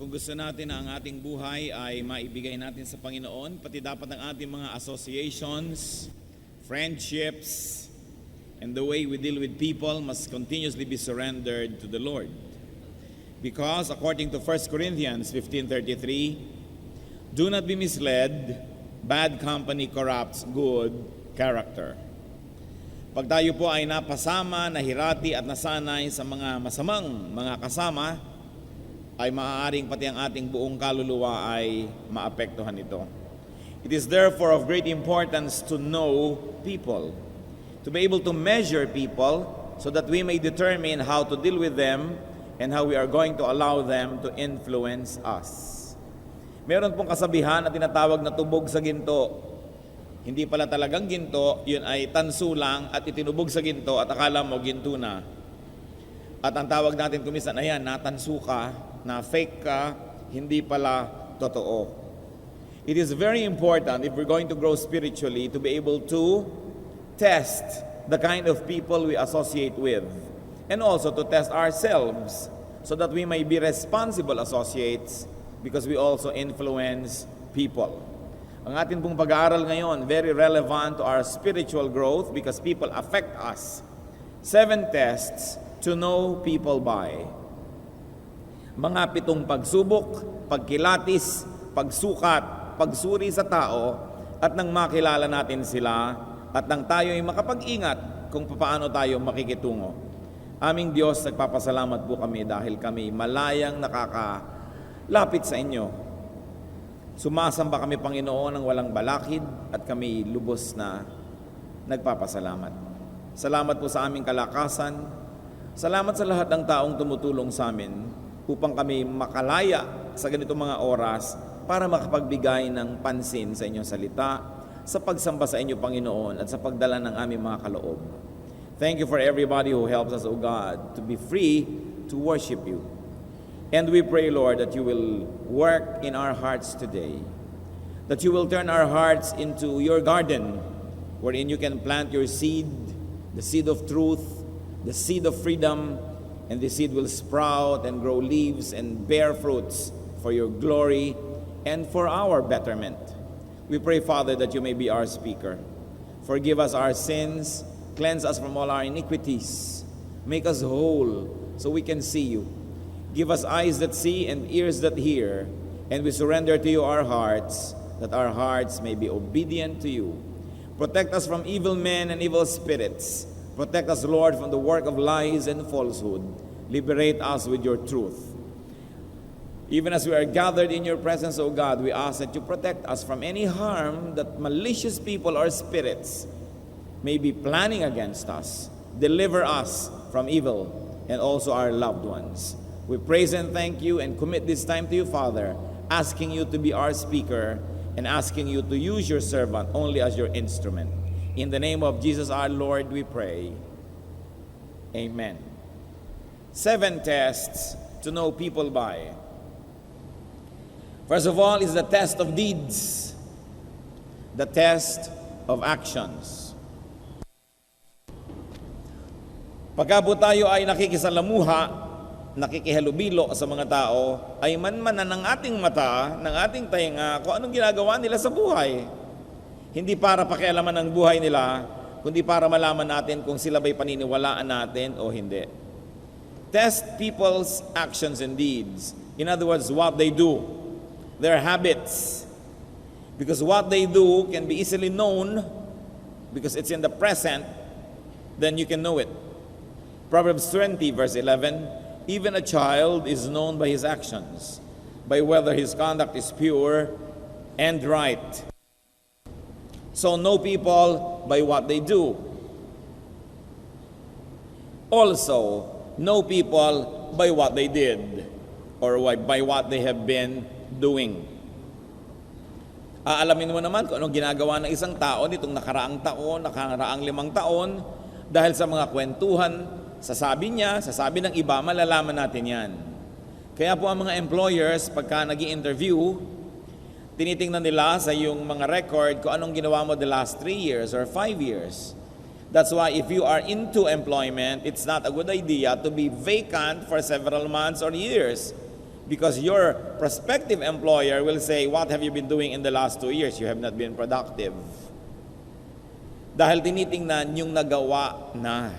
Kung gusto natin na ang ating buhay ay maibigay natin sa Panginoon, pati dapat ang ating mga associations, friendships, and the way we deal with people must continuously be surrendered to the Lord. Because according to 1 Corinthians 15:33, do not be misled, bad company corrupts good character. Pag tayo po ay napasama, nahirati at nasanay sa mga masamang mga kasama, ay maaaring pati ang ating buong kaluluwa ay maapektuhan ito. It is therefore of great importance to know people, to be able to measure people so that we may determine how to deal with them and how we are going to allow them to influence us. Meron pong kasabihan na tinatawag na tubog sa ginto. Hindi pala talagang ginto, yun ay tanso lang at itinubog sa ginto at akala mo ginto na. At ang tawag natin kumisan, ayan, natanso ka, na fake ka, hindi pala totoo. It is very important if we're going to grow spiritually to be able to test the kind of people we associate with and also to test ourselves so that we may be responsible associates because we also influence people. Ang atin pong pag-aaral ngayon, very relevant to our spiritual growth because people affect us. 7 tests to know people by. Mga 7 pagsubok, pagkilatis, pagsukat, pagsuri sa tao, at nang makilala natin sila, at nang tayo ay makapag-ingat kung paano tayo makikitungo. Aming Diyos, nagpapasalamat po kami dahil kami malayang nakakalapit sa inyo. Sumasamba kami, Panginoon, ng walang balakid at kami lubos na nagpapasalamat. Salamat po sa aming kalakasan. Salamat sa lahat ng taong tumutulong sa amin upang kami makalaya sa ganitong mga oras para makapagbigay ng pansin sa inyong salita, sa pagsamba sa inyo, Panginoon, at sa pagdala ng aming mga kaloob. Thank you for everybody who helps us, O God, to be free to worship you. And we pray, Lord, that you will work in our hearts today, that you will turn our hearts into your garden, wherein you can plant your seed, the seed of truth, the seed of freedom, and the seed will sprout and grow leaves and bear fruits for your glory and for our betterment. We pray, Father, that you may be our speaker. Forgive us our sins, cleanse us from all our iniquities, make us whole so we can see you. Give us eyes that see and ears that hear, and we surrender to you our hearts, that our hearts may be obedient to you. Protect us from evil men and evil spirits. Protect us, Lord, from the work of lies and falsehood. Liberate us with your truth. Even as we are gathered in your presence, O God, we ask that you protect us from any harm that malicious people or spirits may be planning against us. Deliver us from evil and also our loved ones. We praise and thank you and commit this time to you, Father, asking you to be our speaker and asking you to use your servant only as your instrument. In the name of Jesus our Lord, we pray. Amen. 7 tests to know people by. First of all is the test of deeds, the test of actions. Pagka po tayo ay nakikisalamuha, nakikihalubilo sa mga tao, ay manmanan ng ating mata, ng ating tainga, kung anong ginagawa nila sa buhay. Hindi para pakialaman ng buhay nila, kundi para malaman natin kung sila ba'y paniniwalaan natin o hindi. Test people's actions and deeds. In other words, what they do, their habits. Because what they do can be easily known, because it's in the present, then you can know it. Proverbs 20 verse 11, even a child is known by his actions, by whether his conduct is pure and right. So know people by what they do. Also, know people by what they did or by what they have been doing. Aalamin mo naman kung anong ginagawa ng isang tao nitong nakaraang taon, nakaraang 5 taon, dahil sa mga kwentuhan, sasabi niya, sasabi ng iba, malalaman natin yan. Kaya po ang mga employers, pagka nag-i-interview, tinitingnan nila sa iyong mga record kung anong ginawa mo the last 3 years or 5 years. That's why if you are into employment, it's not a good idea to be vacant for several months or years. Because your prospective employer will say, what have you been doing in the last 2 years? You have not been productive. Dahil tinitingnan yung nagawa na.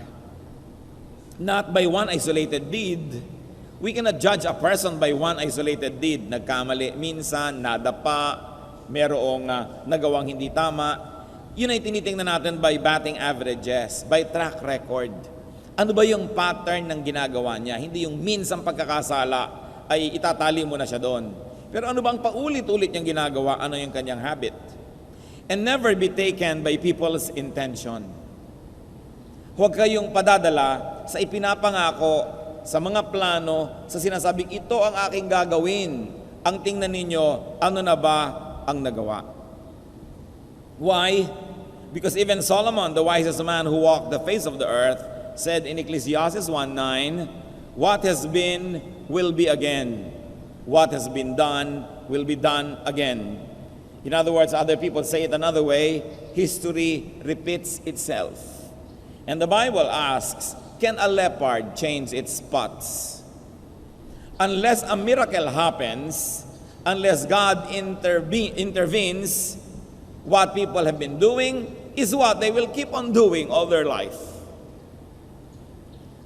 Not by one isolated deed. We cannot judge a person by one isolated deed. Nagkamali minsan, nadapa, merong nagawang hindi tama. Yun ay tinitingnan natin by batting averages, by track record. Ano ba yung pattern ng ginagawa niya? Hindi yung minsang pagkakasala ay itatali mo na siya doon. Pero ano bang paulit-ulit niyang ginagawa? Ano yung kanyang habit? And never be taken by people's intention. Huwag kayong padadala sa ipinapangako, sa mga plano, sa sinasabing ito ang aking gagawin. Ang tingnan ninyo, ano na ba ang nagawa? Why? Because even Solomon, the wisest man who walked the face of the earth, said in Ecclesiastes 1:9, what has been will be again. What has been done will be done again. In other words, other people say it another way, history repeats itself. And the Bible asks, can a leopard change its spots? Unless a miracle happens, unless God intervenes, what people have been doing is what they will keep on doing all their life.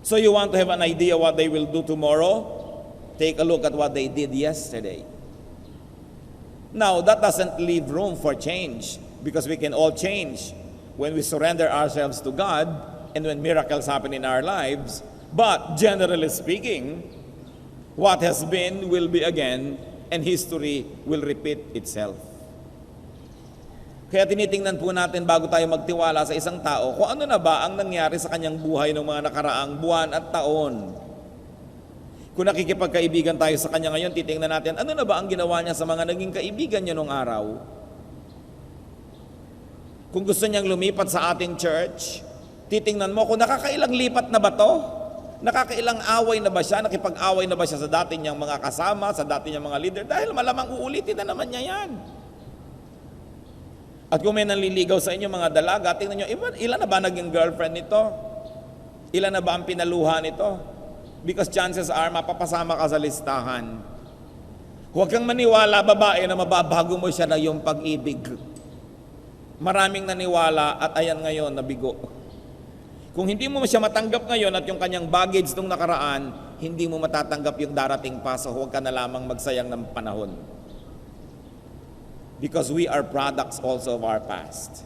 So you want to have an idea what they will do tomorrow? Take a look at what they did yesterday. Now, that doesn't leave room for change because we can all change when we surrender ourselves to God and when miracles happen in our lives. But generally speaking, what has been will be again and history will repeat itself. Kaya tinitingnan po natin bago tayo magtiwala sa isang tao kung ano na ba ang nangyari sa kanyang buhay ng mga nakaraang buwan at taon. Kung nakikipagkaibigan tayo sa kanya ngayon, titingnan natin ano na ba ang ginawa niya sa mga naging kaibigan niya nung araw. Kung gusto niyang lumipat sa ating church, titingnan mo kung nakakailang lipat na ba to? Nakakailang away na ba siya? Nakipag-away na ba siya sa dati niyang mga kasama, sa dati niyang mga leader? Dahil malamang uulitin na naman niya yan. At kung may nanliligaw sa inyo mga dalaga, tingnan nyo, ilan na ba naging girlfriend nito? Ilan na ba ang pinaluha nito? Because chances are, mapapasama ka sa listahan. Huwag kang maniwala, babae, na mababago mo siya na yung pag-ibig. Maraming naniwala at ayan ngayon, nabigo. Kung hindi mo siya matanggap ngayon at yung kanyang baggage nung nakaraan, hindi mo matatanggap yung darating pa, so huwag ka na lamang magsayang ng panahon. Because we are products also of our past.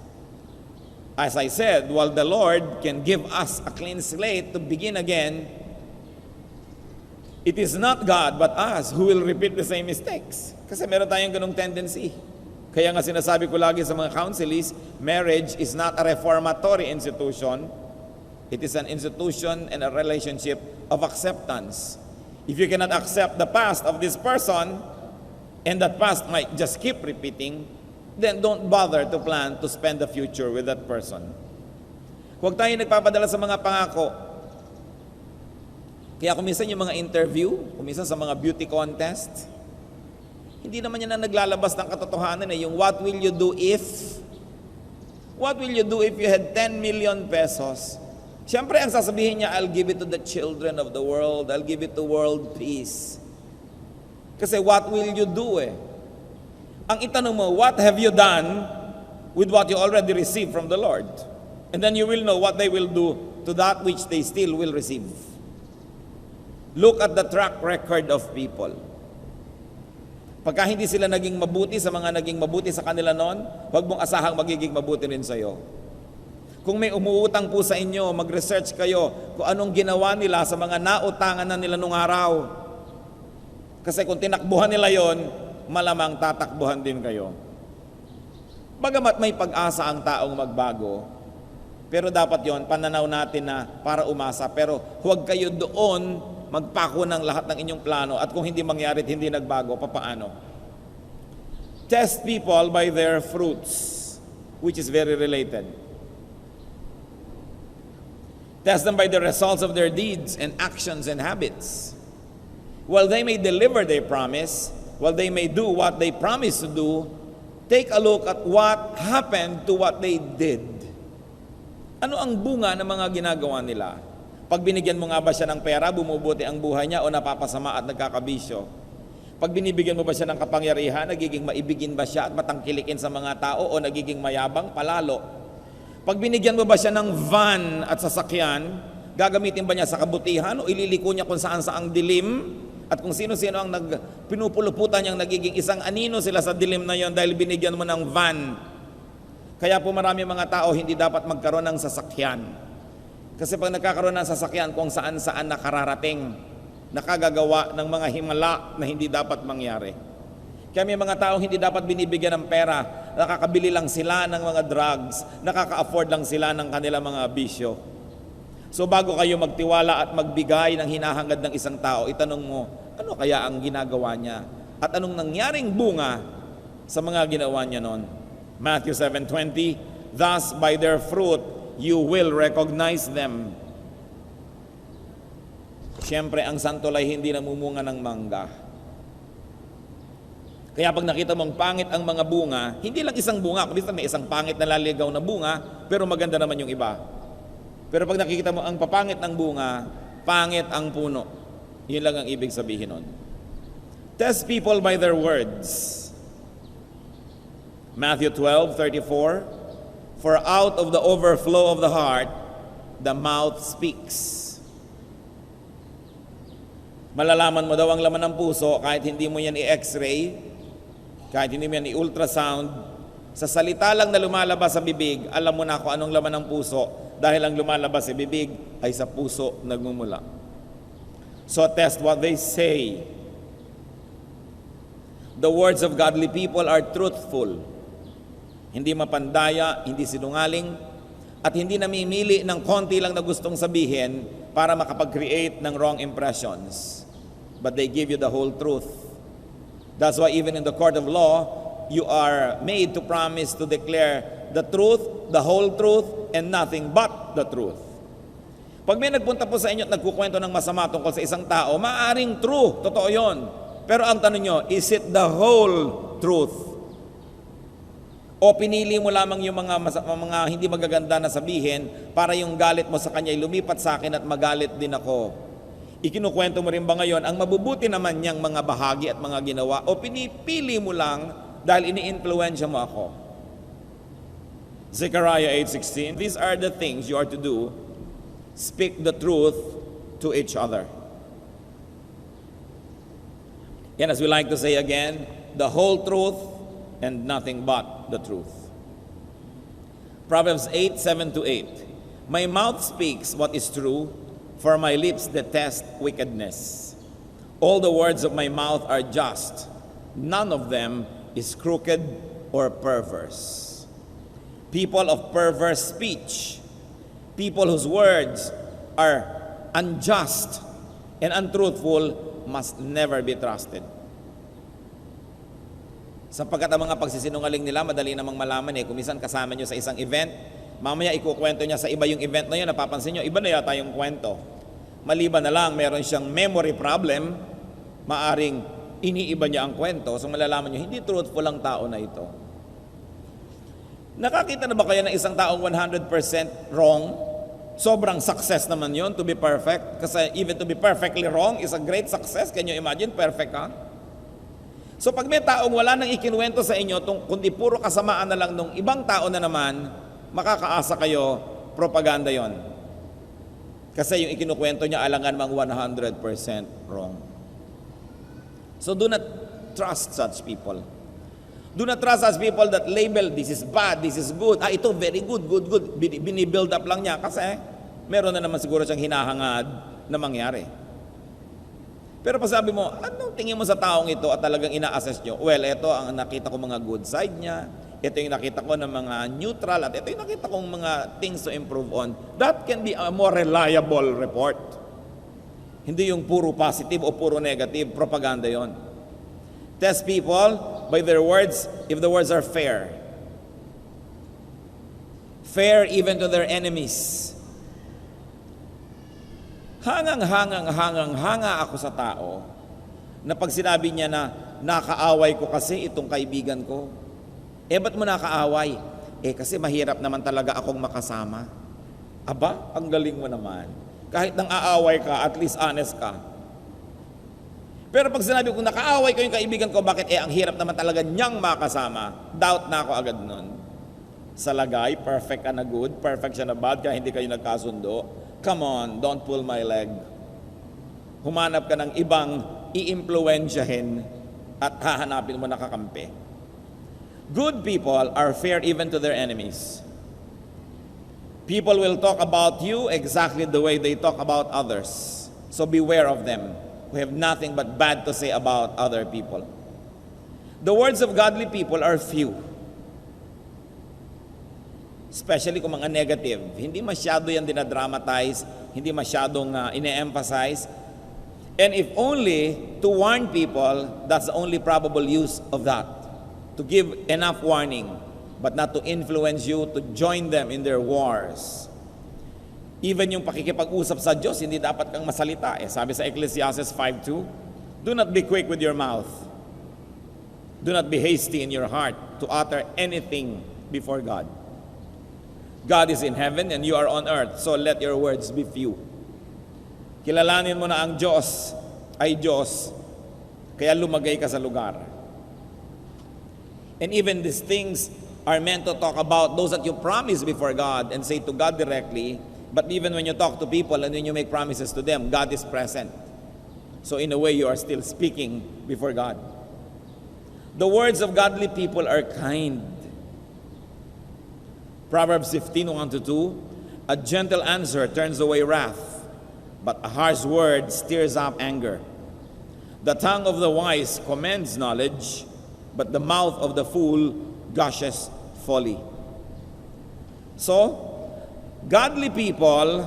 As I said, while the Lord can give us a clean slate to begin again, it is not God but us who will repeat the same mistakes. Kasi meron tayong ganung tendency. Kaya nga sinasabi ko lagi sa mga counselees, marriage is not a reformatory institution. It is an institution and a relationship of acceptance. If you cannot accept the past of this person, and that past might just keep repeating, then don't bother to plan to spend the future with that person. Huwag tayo nagpapadala sa mga pangako. Kaya kung minsan yung mga interview, kung minsan sa mga beauty contest, hindi naman yan na naglalabas ng katotohanan yung what will you do if? What will you do if you had 10 million pesos? Siyempre ang sasabihin niya, I'll give it to the children of the world. I'll give it to world peace. Kasi what will you do Ang itanong mo, what have you done with what you already received from the Lord? And then you will know what they will do to that which they still will receive. Look at the track record of people. Pagka hindi sila naging mabuti sa mga naging mabuti sa kanila noon, huwag mong asahang magiging mabuti rin sa iyo. Kung may umuutang po sa inyo, mag-research kayo kung anong ginawa nila sa mga nautangan na nila nung araw. Kasi kung tinakbuhan nila yon, malamang tatakbuhan din kayo. Bagamat may pag-asa ang taong magbago, pero dapat yon pananaw natin na para umasa. Pero huwag kayo doon magpako ng lahat ng inyong plano at kung hindi mangyari at hindi nagbago, papaano? Test people by their fruits, which is very related. Test them by the results of their deeds and actions and habits. While they may deliver their promise, while they may do what they promise to do, take a look at what happened to what they did. Ano ang bunga ng mga ginagawa nila? Pag binigyan mo nga ba siya ng pera, bumubuti ang buhay niya o napapasama at nagkakabisyo? Pag binibigyan mo ba siya ng kapangyarihan, nagiging maibigin ba siya at matangkilikin sa mga tao o nagiging mayabang palalo? Pag binigyan mo ba siya ng van at sasakyan, gagamitin ba niya sa kabutihan o ililiko niya kung saan saang dilim? At kung sino-sino ang pinupuluputan niyang nagiging isang anino sila sa dilim na yon dahil binigyan mo ng van. Kaya po marami mga tao hindi dapat magkaroon ng sasakyan. Kasi pag nagkakaroon ng sasakyan kung saan-saan nakararating, nakagagawa ng mga himala na hindi dapat mangyari. Kaya may mga taong hindi dapat binibigyan ng pera, nakakabili lang sila ng mga drugs, nakaka-afford lang sila ng kanilang mga bisyo. So bago kayo magtiwala at magbigay ng hinahangad ng isang tao, itanong mo, ano kaya ang ginagawa niya? At anong nangyaring bunga sa mga ginawa niya noon? Matthew 7:20, thus by their fruit you will recognize them. Siyempre, ang santol ay hindi namumunga ng mangga. Kaya pag nakita mong pangit ang mga bunga, hindi lang isang bunga, kundi may isang pangit na laligaw na bunga, pero maganda naman yung iba. Pero pag nakikita mo ang papangit ng bunga, pangit ang puno. Yun lang ang ibig sabihin nun. Test people by their words. Matthew 12:34, for out of the overflow of the heart, the mouth speaks. Malalaman mo daw ang laman ng puso kahit hindi mo yan i-x-ray, kahit hindi mo yan i-ultrasound. Sa salita lang na lumalabas sa bibig, alam mo na kung anong laman ng puso dahil ang lumalabas sa bibig ay sa puso nagmumula. So test what they say. The words of godly people are truthful. Hindi mapandaya, hindi sinungaling, at hindi namimili ng konti lang na gustong sabihin para makapag-create ng wrong impressions. But they give you the whole truth. That's why even in the court of law, you are made to promise to declare the truth, the whole truth, and nothing but the truth. Pag may nagpunta po sa inyo at nagkukwento ng masama tungkol sa isang tao, maaring true, totoo yon. Pero ang tanong nyo, is it the whole truth? O pinili mo lamang yung mga hindi magaganda na sabihin para yung galit mo sa kanya ay lumipat sa akin at magalit din ako? Ikinukwento mo rin ba ngayon ang mabubuti naman niyang mga bahagi at mga ginawa o pinipili mo lang dahil ini-influensya mo ako? Zechariah 8:16, these are the things you are to do. Speak the truth to each other. And as we like to say again, the whole truth and nothing but the truth. Proverbs 8:7-8, my mouth speaks what is true, for my lips detest wickedness. All the words of my mouth are just, none of them is crooked or perverse. People of perverse speech, people whose words are unjust and untruthful, must never be trusted. Sapagkat ang mga pagsisinungaling nila, madali namang malaman Kung minsan kasama nyo sa isang event, mamaya ikukwento niya sa iba yung event na yun, napapansin nyo, iba na yata yung kwento. Maliban na lang, meron siyang memory problem, maaring iniiba niya ang kwento, so malalaman nyo, hindi truthful ang tao na ito. Nakakita na ba kayo ng isang taong 100% wrong? Sobrang success naman yon to be perfect. Kasi even to be perfectly wrong is a great success. Can you imagine? Perfect ka? So pag may taong wala nang ikinuwento sa inyo, kundi puro kasamaan na lang nung ibang tao na naman, makakaasa kayo, propaganda yon. Kasi yung ikinukwento niya alangan mang 100% wrong. So do not trust such people. Do not trust such people that label, this is bad, this is good. Ito very good, good. Bini-build up lang niya kasi meron na naman siguro siyang hinahangad na mangyari. Pero pag sabi mo, anong tingin mo sa taong ito at talagang ina-assess nyo? Well, ito ang nakita ko mga good side niya, ito yung nakita ko ng mga neutral, at ito yung nakita kong mga things to improve on. That can be a more reliable report. Hindi yung puro positive o puro negative, propaganda yon. Test people by their words if the words are fair. Fair even to their enemies. Hanga ako sa tao na pag sinabi niya na nakaaway ko kasi itong kaibigan ko. Ba't mo nakaaway? Kasi mahirap naman talaga akong makasama. Aba, ang galing mo naman. Kahit nang aaway ka, at least honest ka. Pero pag sinabi ko, nakaaway ko yung kaibigan ko, bakit? Ang hirap naman talaga niyang makasama. Doubt na ako agad nun. Sa lagay, perfect ka na good, perfect siya na bad, kaya hindi kayo nagkasundo. Come on, don't pull my leg. Humanap ka ng ibang i-impluensyahin at hahanapin mo nakakampi. Good people are fair even to their enemies. People will talk about you exactly the way they talk about others. So beware of them. We have nothing but bad to say about other people. The words of godly people are few. Especially kung mga negative. Hindi masyado yan dinadramatize, hindi masyadong ine-emphasize. And if only to warn people, that's the only probable use of that. To give enough warning, but not to influence you to join them in their wars. Even yung pakikipag-usap sa Diyos, hindi dapat kang masalita. Sabi sa Ecclesiastes 5:2, do not be quick with your mouth. Do not be hasty in your heart to utter anything before God. God is in heaven and you are on earth, so let your words be few. Kilalanin mo na ang Diyos ay Diyos, kaya lumagay ka sa lugar. And even these things are meant to talk about those that you promise before God and say to God directly. But even when you talk to people and when you make promises to them, God is present. So in a way, you are still speaking before God. The words of godly people are kind. Proverbs 15:1-2, a gentle answer turns away wrath, but a harsh word stirs up anger. The tongue of the wise commends knowledge, but the mouth of the fool gushes folly. So, godly people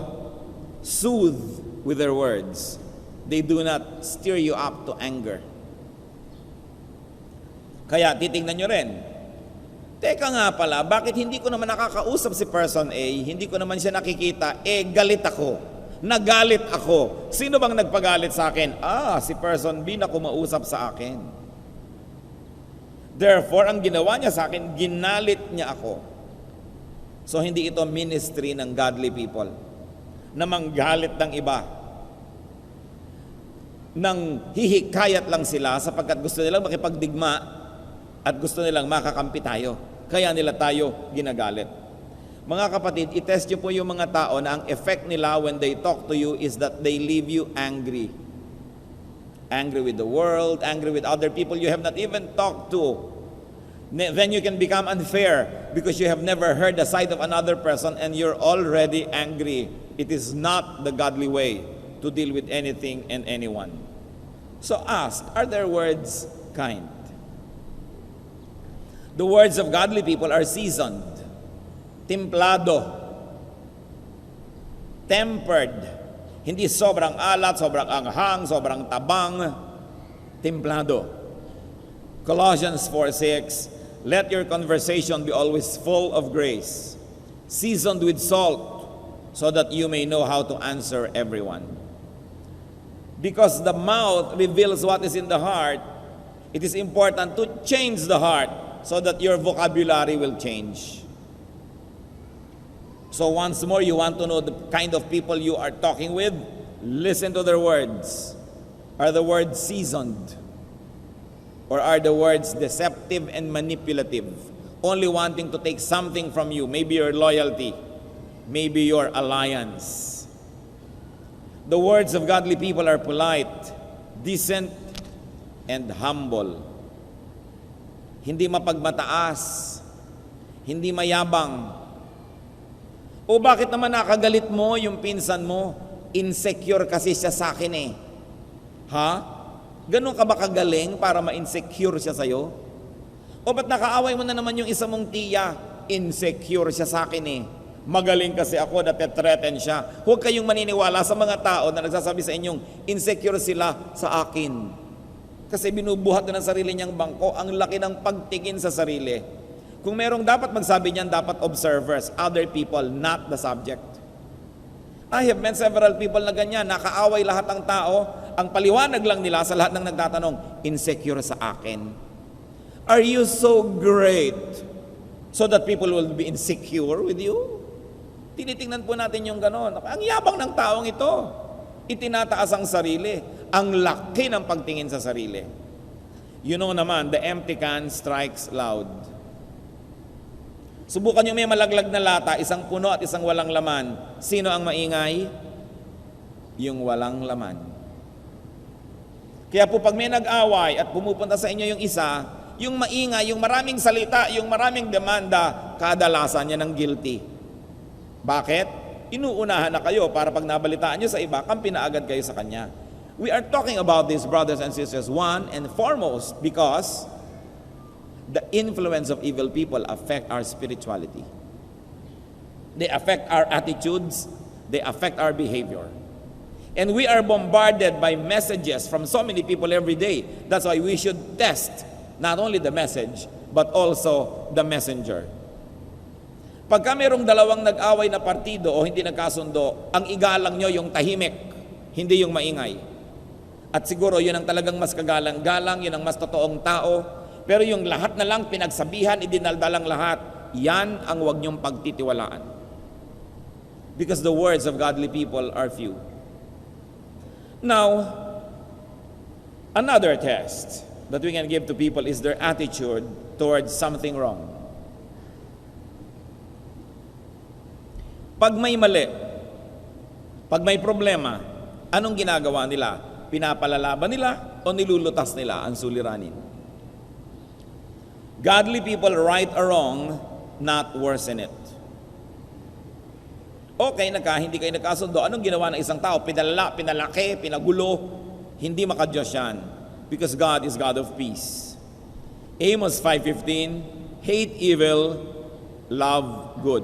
soothe with their words. They do not stir you up to anger. Kaya titingnan nyo rin, teka nga pala, bakit hindi ko naman nakakausap si person A, hindi ko naman siya nakikita, galit ako, nagalit ako. Sino bang nagpagalit sa akin? Si person B na kumausap sa akin. Therefore, ang ginawa niya sa akin, ginalit niya ako. So, hindi ito ministry ng godly people na manggalit ng iba. Nang hihikayat lang sila sapagkat gusto nilang makipagdigma at gusto nilang makakampi tayo. Kaya nila tayo ginagalit. Mga kapatid, itest nyo po yung mga tao na ang effect nila when they talk to you is that they leave you angry. Angry with the world, angry with other people you have not even talked to. Then you can become unfair because you have never heard the side of another person and you're already angry. It is not the godly way to deal with anything and anyone. So ask, are their words kind? The words of godly people are seasoned, templado, tempered. Hindi sobrang alat, sobrang anghang, sobrang tabang, templado. Colossians 4:6, let your conversation be always full of grace, seasoned with salt, so that you may know how to answer everyone. Because the mouth reveals what is in the heart, it is important to change the heart so that your vocabulary will change. So once more, you want to know the kind of people you are talking with? Listen to their words. Are the words seasoned? Or are the words deceptive and manipulative? Only wanting to take something from you, maybe your loyalty, maybe your alliance. The words of godly people are polite, decent, and humble. Hindi mapagmataas, hindi mayabang. O bakit naman nakagalit mo yung pinsan mo? Insecure kasi siya sa akin eh. Ha? Ganun ka ba kagaling para ma-insecure siya sa'yo? O ba't nakaaway mo na naman yung isa mong tiya? Insecure siya sa akin eh. Magaling kasi ako, natetreten siya. Huwag kayong maniniwala sa mga tao na nagsasabi sa inyong insecure sila sa akin. Kasi binubuhat na ng sarili niyang bangko, ang laki ng pagtingin sa sarili. Kung merong dapat magsabi niyan, dapat observers, other people, not the subject. I have met several people na ganyan, nakaaway lahat ng tao, ang paliwanag lang nila sa lahat ng nagtatanong, insecure sa akin. Are you so great so that people will be insecure with you? Tinitingnan po natin yung ganon. Ang yabang ng taong ito. Itinataas ang sarili. Ang laki ng pagtingin sa sarili. You know naman, the empty can strikes loud. Subukan nyo may malaglag na lata, isang puno at isang walang laman. Sino ang maingay? Yung walang laman. Kaya po pag may nag-away at pumupunta sa inyo yung isa, yung maingay, yung maraming salita, yung maraming demanda, kadalasan niya ng guilty. Bakit? Inuunahan na kayo para pag nabalitaan nyo sa iba, kampi na agad kayo sa kanya. We are talking about this, brothers and sisters, one and foremost because the influence of evil people affect our spirituality. They affect our attitudes, they affect our behavior. And we are bombarded by messages from so many people every day. That's why we should test not only the message, but also the messenger. Pagka mayroong dalawang nag-away na partido o hindi nagkasundo, ang igalang nyo yung tahimik, hindi yung maingay. At siguro yun ang talagang mas kagalang-galang, yun ang mas totoong tao. Pero yung lahat na lang pinagsabihan, idinaldalang lahat, yan ang huwag nyong pagtitiwalaan. Because the words of godly people are few. Now, another test that we can give to people is their attitude towards something wrong. Pag may mali, pag may problema, anong ginagawa nila? Pinapalalaban nila o nilulutas nila ang suliranin? Godly people right a wrong, not worsen it. Okay, hindi kayo nagkasundo. Anong ginawa ng isang tao? Pinalaki, pinagulo. Hindi makadiyos yan. Because God is God of peace. Amos 5:15, hate evil, love good.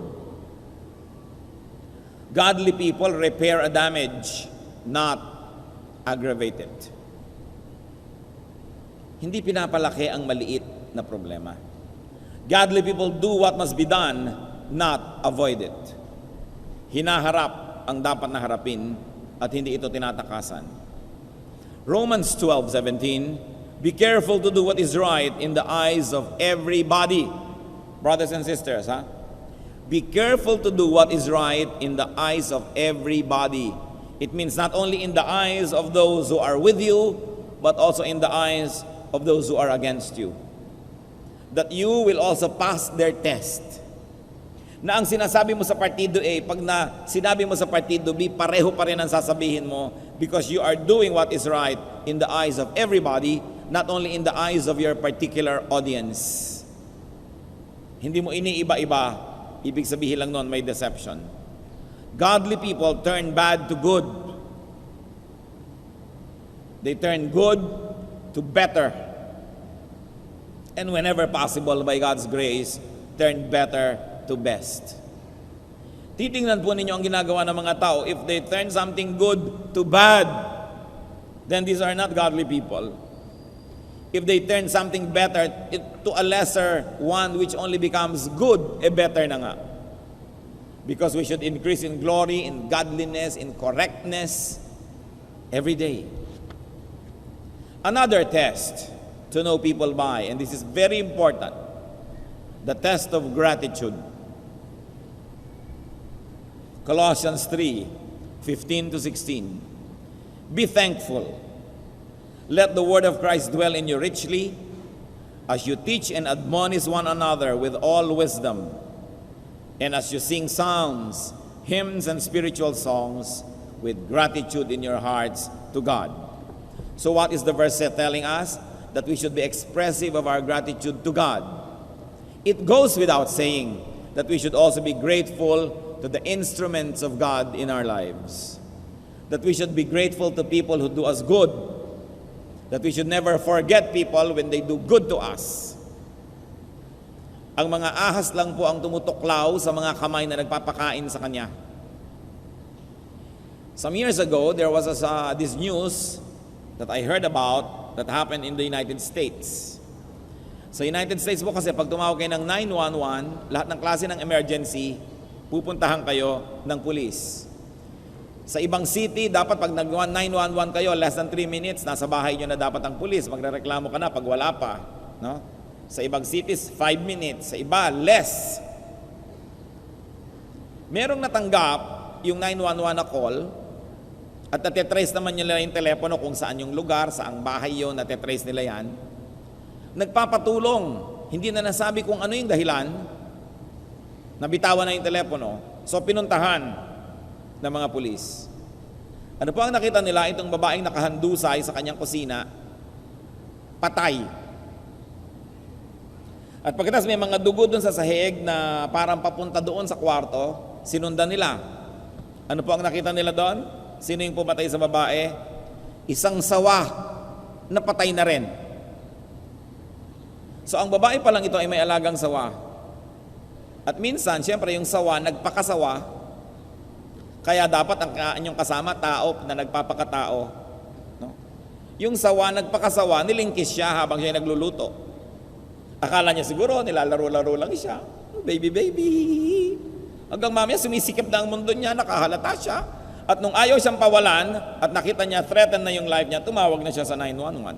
Godly people repair a damage, not aggravate it. Hindi pinapalaki ang maliit na problema. Godly people do what must be done, not avoid it. Hinaharap ang dapat na harapin at hindi ito tinatakasan. Romans 12:17, be careful to do what is right in the eyes of everybody. Brothers and sisters, be careful to do what is right in the eyes of everybody. It means not only in the eyes of those who are with you, but also in the eyes of those who are against you. That you will also pass their test. Na ang sinasabi mo sa partido A, pag sinabi mo sa partido B, pareho pa rin ang sasabihin mo because you are doing what is right in the eyes of everybody, not only in the eyes of your particular audience. Hindi mo iniiba-iba, ibig sabihin lang nun may deception. Godly people turn bad to good. They turn good to better. And whenever possible, by God's grace, turn better to best. Titingnan po ninyo ang ginagawa ng mga tao. If they turn something good to bad, then these are not godly people. If they turn something better to a lesser one which only becomes good, better na nga. Because we should increase in glory, in godliness, in correctness every day. Another test to know people by, and this is very important, the test of gratitude. Colossians 3:15-16. Be thankful. Let the word of Christ dwell in you richly as you teach and admonish one another with all wisdom, and as you sing psalms, hymns, and spiritual songs with gratitude in your hearts to God. So what is the verse telling us? That we should be expressive of our gratitude to God. It goes without saying that we should also be grateful to the instruments of God in our lives. That we should be grateful to people who do us good. That we should never forget people when they do good to us. Ang mga ahas lang po ang tumutuklaw sa mga kamay na nagpapakain sa kanya. Some years ago, there was this news that I heard about that happened in the United States. Sa United States po kasi pag tumawag kayo ng 911, lahat ng klase ng emergency, pupuntahan kayo ng pulis. Sa ibang city, dapat pag nag-911 kayo, less than 3 minutes, nasa bahay nyo na dapat ang pulis. Magrereklamo ka na pag wala pa. No? Sa ibang cities, 5 minutes. Sa iba, less. Merong natanggap yung 911 na call at natitrace naman nila yung telepono kung saan yung lugar, saang bahay yun, natitrace nila yan, nagpapatulong, hindi na nasabi kung ano yung dahilan, nabitawan na yung telepono, so pinuntahan ng mga pulis. Ano po ang nakita nila? Itong babaeng nakahandusay sa kanyang kusina, patay. At pagkatapos may mga dugo doon sa sahig na parang papunta doon sa kwarto, sinundan nila. Ano po ang nakita nila doon? Sino yung pumatay sa babae? Isang sawa na patay na rin. So ang babae pa lang ito ay may alagang sawa. At minsan, siyempre yung sawa, nagpakasawa, kaya dapat ang inyong kasama, tao na nagpapakatao. No? Yung sawa, nagpakasawa, nilingkis siya habang siya nagluluto. Akala niya siguro, nilalaro-laro lang siya. Baby, baby. Hanggang mamaya, sumisikip na ang mundo niya, nakahalata siya. At nung ayaw siyang pawalan, at nakita niya, threaten na yung life niya, tumawag na siya sa 911.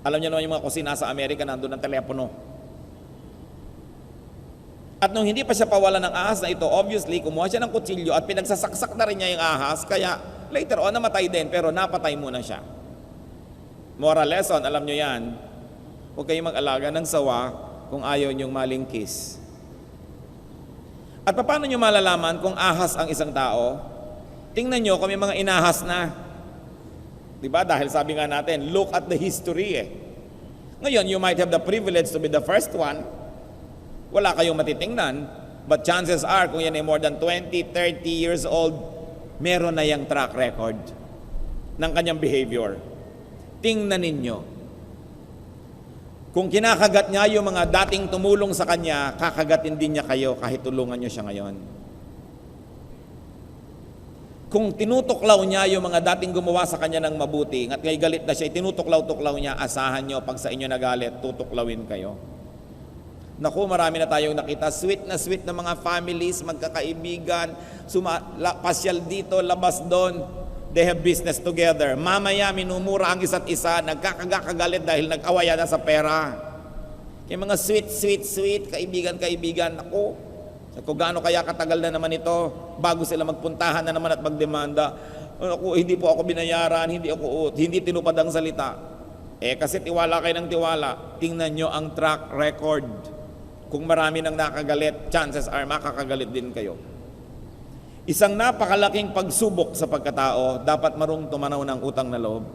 Alam niyo naman yung mga kusina sa Amerika, nandun ang telepono. At nung hindi pa siya pawalan ng ahas na ito, obviously, kumuha siya ng kutsilyo at pinagsasaksak na rin niya yung ahas, kaya later on, namatay din, pero napatay muna siya. Moral lesson, alam niyo yan, huwag kayong mag-alaga ng sawa kung ayaw niyong malingkis. At paano niyo malalaman kung ahas ang isang tao? Tingnan niyo kung may mga inahas na. Diba? Dahil sabi nga natin, look at the history eh. Ngayon, you might have the privilege to be the first one. Wala kayong matitingnan. But chances are, kung yan ay more than 20, 30 years old, meron na yung track record ng kanyang behavior. Tingnan ninyo. Kung kinakagat niya yung mga dating tumulong sa kanya, kakagatin din niya kayo kahit tulungan niyo siya ngayon. Kung tinutuklaw niya yung mga dating gumawa sa kanya ng mabuti, at ngay galit na siya, tinutuklaw-tuklaw niya, asahan niyo, pag sa inyo nagalit, tutuklawin kayo. Naku, marami na tayong nakita, sweet na mga families, magkakaibigan, pasyal dito, labas doon, they have business together. Mamaya, minumura ang isa't isa, nagkakagalit dahil nag-awaya na sa pera. Yung mga sweet, kaibigan, naku, kung gaano kaya katagal na naman ito bago sila magpuntahan na naman at magdemanda. Ako, hindi po ako binayaran, hindi tinupad ang salita. Kasi tiwala kayo ng tiwala. Tingnan nyo ang track record. Kung marami nang nakagalit, chances are makakagalit din kayo. Isang napakalaking pagsubok sa pagkatao, dapat marunong tumanaw ng utang na loob.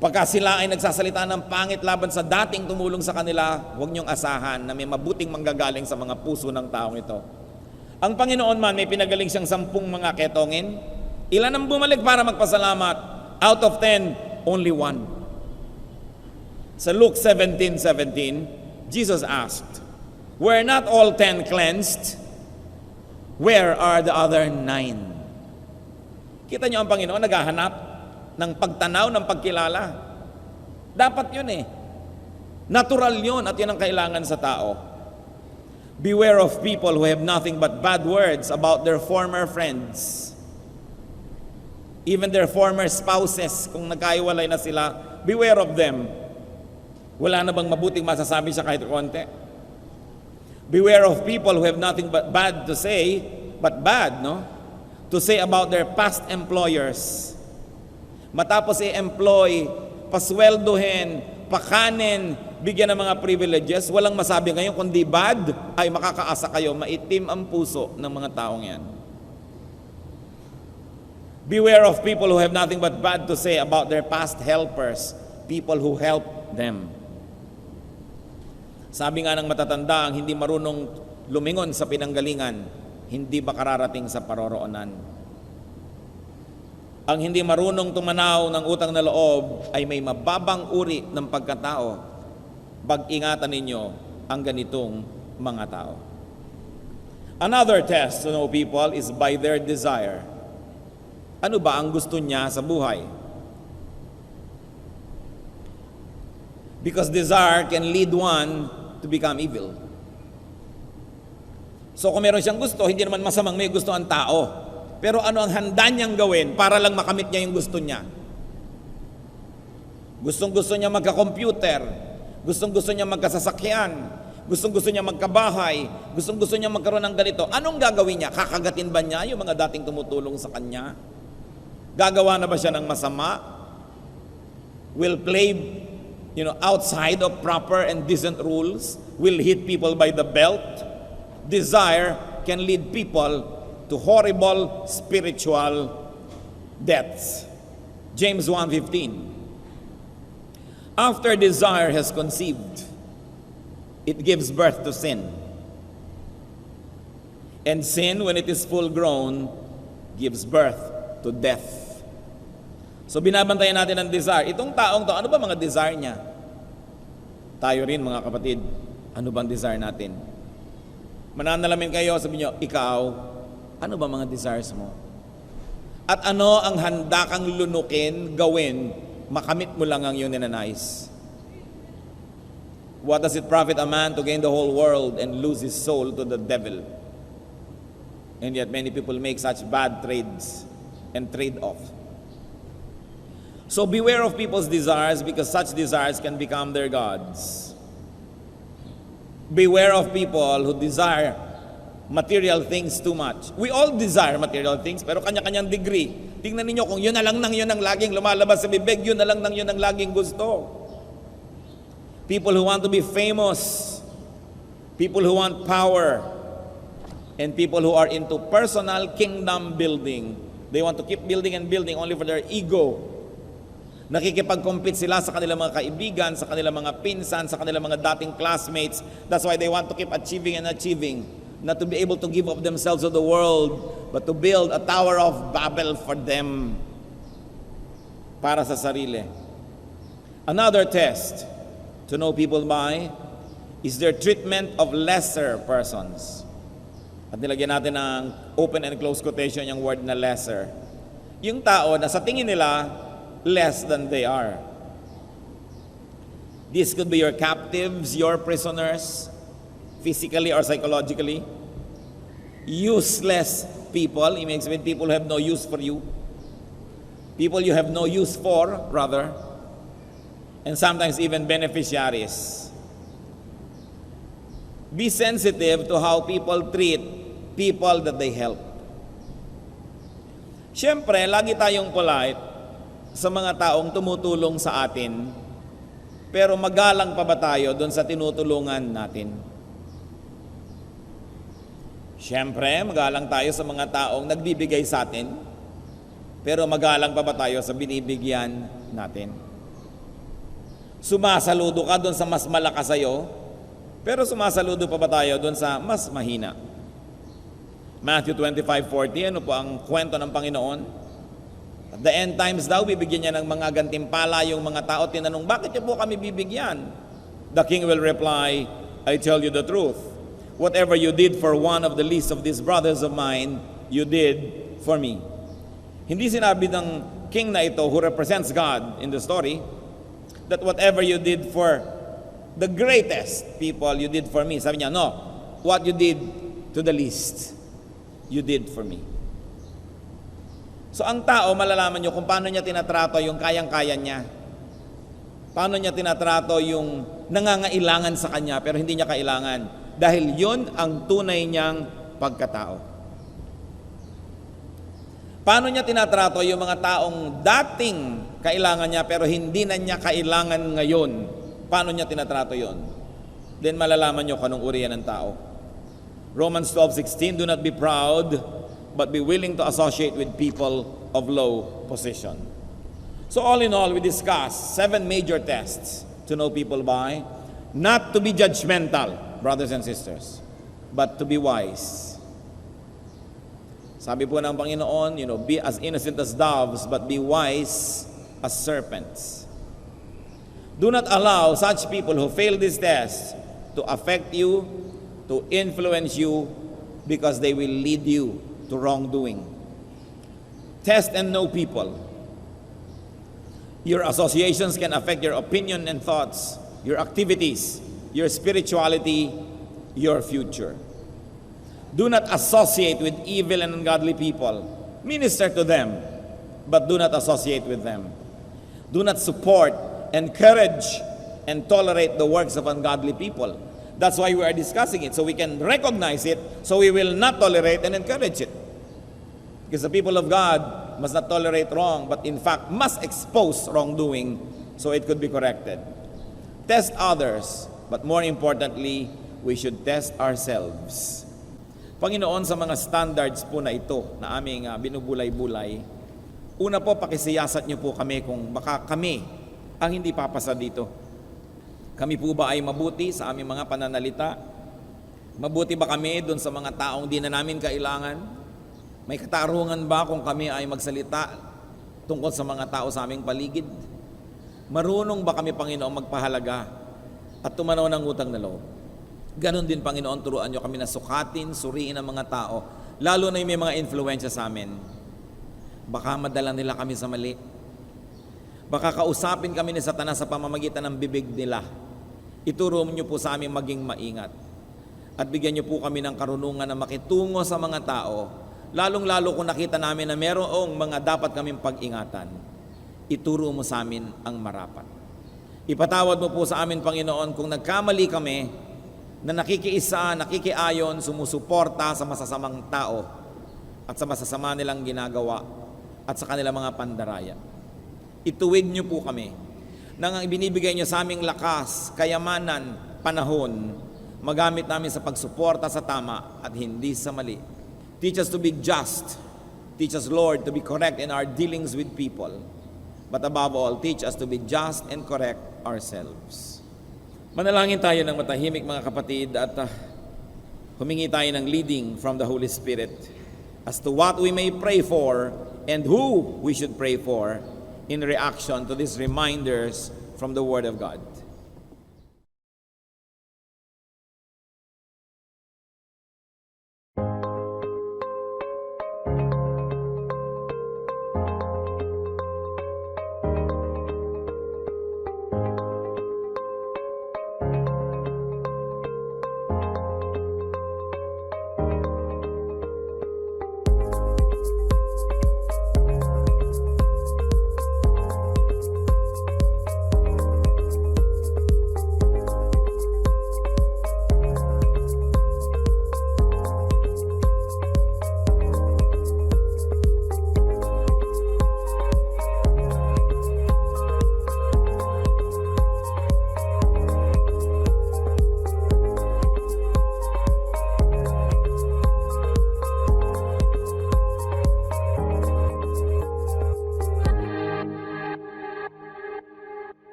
Pagka sila ay nagsasalita ng pangit laban sa dating tumulong sa kanila, huwag niyong asahan na may mabuting manggagaling sa mga puso ng taong ito. Ang Panginoon man, may pinagaling siyang 10 mga ketongin. Ilan ang bumalik para magpasalamat? Out of 10, only 1. Sa Luke 17:17, Jesus asked, "Were not all 10 cleansed? Where are the other 9?" Kita niyo ang Panginoon naghahanap ng pagtanaw, ng pagkilala. Dapat yun eh. Natural yun at yun ang kailangan sa tao. Beware of people who have nothing but bad words about their former friends. Even their former spouses, kung nagkaiwalay na sila, beware of them. Wala na bang mabuting masasabi siya kahit konti? Beware of people who have nothing but bad to say, to say about their past employers. Matapos i-employ, pasweldohin, pakanin, bigyan ng mga privileges, walang masabi ngayon kundi bad, ay makakaasa kayo, maitim ang puso ng mga taong yan. Beware of people who have nothing but bad to say about their past helpers, people who helped them. Sabi nga ng matatanda, ang hindi marunong lumingon sa pinanggalingan, hindi makararating sa paroroonan. Ang hindi marunong tumanaw ng utang na loob ay may mababang uri ng pagkatao. Pag-ingatan ninyo ang ganitong mga tao. Another test to know people is by their desire. Ano ba ang gusto niya sa buhay? Because desire can lead one to become evil. So kung meron siyang gusto, hindi naman masamang may gusto ang tao. Pero ano ang handa niyang gawin para lang makamit niya yung gusto niya? Gustong-gusto niya magka-computer. Gustong-gusto niya magkasasakyan. Gustong-gusto niya magkabahay. Gustong-gusto niya magkaroon ng ganito. Anong gagawin niya? Kakagatin ba niya yung mga dating tumutulong sa kanya? Gagawa na ba siya ng masama? Will play, outside of proper and decent rules? Will hit people by the belt? Desire can lead people to horrible spiritual deaths. James 1:15. After desire has conceived, it gives birth to sin. And sin, when it is full grown, gives birth to death. So binabantayan natin ang desire. Itong taong to, ano ba mga desire niya? Tayo rin mga kapatid, ano bang desire natin? Mananalamin kayo, sabi niyo, ikaw, ano ba mga desires mo? At ano ang handa kang lunukin, gawin, makamit mo lang ang iyong ninanais? What does it profit a man to gain the whole world and lose his soul to the devil? And yet many people make such bad trades and trade off. So beware of people's desires, because such desires can become their gods. Beware of people who desire material things too much. We all desire material things, pero kanya-kanyang degree. Tingnan ninyo kung yun na lang nang yun ang laging lumalabas sa bibig, yun na lang nang yun ang laging gusto. People who want to be famous, people who want power, and people who are into personal kingdom building. They want to keep building and building only for their ego. Nakikipag-compete sila sa kanilang mga kaibigan, sa kanilang mga pinsan, sa kanilang mga dating classmates. That's why they want to keep achieving and achieving. Not to be able to give up themselves to the world, but to build a tower of Babel for them. Para sa sarili. Another test to know people by is their treatment of lesser persons. At nilagyan natin ng open and close quotation yung word na lesser. Yung tao na sa tingin nila, less than they are. This could be your captives, your prisoners, physically or psychologically. Useless people, it makes mean people who have no use for you. People you have no use for, rather. And sometimes even beneficiaries. Be sensitive to how people treat people that they help. Siyempre, lagi tayong polite sa mga taong tumutulong sa atin, pero magalang pa ba tayo doon sa tinutulungan natin? Siyempre, magalang tayo sa mga taong nagbibigay sa atin, pero magalang pa ba tayo sa binibigyan natin? Sumasaludo ka doon sa mas malakas sa'yo, pero sumasaludo pa ba tayo doon sa mas mahina? Matthew 25:40, ano po ang kwento ng Panginoon? At the end times daw, bibigyan niya ng mga gantimpala yung mga tao. Tinanong, bakit niyo po kami bibigyan? The king will reply, I tell you the truth. Whatever you did for one of the least of these brothers of mine, you did for me. Hindi sinabi ng king na ito, who represents God in the story, that whatever you did for the greatest people, you did for me. Sabi niya, no, what you did to the least, you did for me. So ang tao, malalaman nyo kung paano niya tinatrato yung kayang-kaya niya. Paano niya tinatrato yung nangangailangan sa kanya pero hindi niya kailangan. Dahil yun ang tunay niyang pagkatao. Paano niya tinatrato yung mga taong dating kailangan niya pero hindi na niya kailangan ngayon? Paano niya tinatrato yun? Then malalaman nyo kung anong uri yan ng tao. Romans 12:16, do not be proud, but be willing to associate with people of low position. So all in all, we discussed 7 major tests to know people by. Not to be judgmental, brothers and sisters, but to be wise. Sabi po ng Panginoon, be as innocent as doves, but be wise as serpents. Do not allow such people who fail this test to affect you, to influence you, because they will lead you to wrongdoing. Test and know people. Your associations can affect your opinion and thoughts, your activities, your spirituality, your future. Do not associate with evil and ungodly people. Minister to them, but do not associate with them. Do not support, encourage, and tolerate the works of ungodly people. That's why we are discussing it, so we can recognize it, so we will not tolerate and encourage it. Because the people of God must not tolerate wrong, but in fact must expose wrongdoing so it could be corrected. Test others, but more importantly, we should test ourselves. Panginoon, sa mga standards po na ito na aming binubulay-bulay, una po, pakisiyasat niyo po kami kung baka kami ang hindi papasa dito. Kami po ba ay mabuti sa aming mga pananalita? Mabuti ba kami doon sa mga taong di na namin kailangan? May katarungan ba kung kami ay magsalita tungkol sa mga tao sa aming paligid? Marunong ba kami, Panginoon, magpahalaga at tumanaw ng utang na loob? Ganon din, Panginoon, turuan niyo kami na sukatin, suriin ang mga tao, lalo na yung may mga influensya sa amin. Baka madala nila kami sa mali. Baka kausapin kami ni Satanas sa pamamagitan ng bibig nila. Ituro niyo po sa amin maging maingat. At bigyan niyo po kami ng karunungan na makitungo sa mga tao, lalong-lalo kung nakita namin na merong mga dapat kaming pag-ingatan. Ituro mo sa amin ang marapat. Ipatawad mo po sa amin, Panginoon, kung nagkamali kami na nakikiisa, nakikiayon, sumusuporta sa masasamang tao at sa masasama nilang ginagawa at sa kanilang mga pandaraya. Ituwid niyo po kami nang ang ibinibigay niyo sa aming lakas, kayamanan, panahon, magamit namin sa pagsuporta sa tama at hindi sa mali. Teach us to be just. Teach us, Lord, to be correct in our dealings with people. But above all, teach us to be just and correct ourselves. Manalangin tayo ng matahimik, mga kapatid, at humingi tayo ng leading from the Holy Spirit as to what we may pray for and who we should pray for in reaction to these reminders from the Word of God.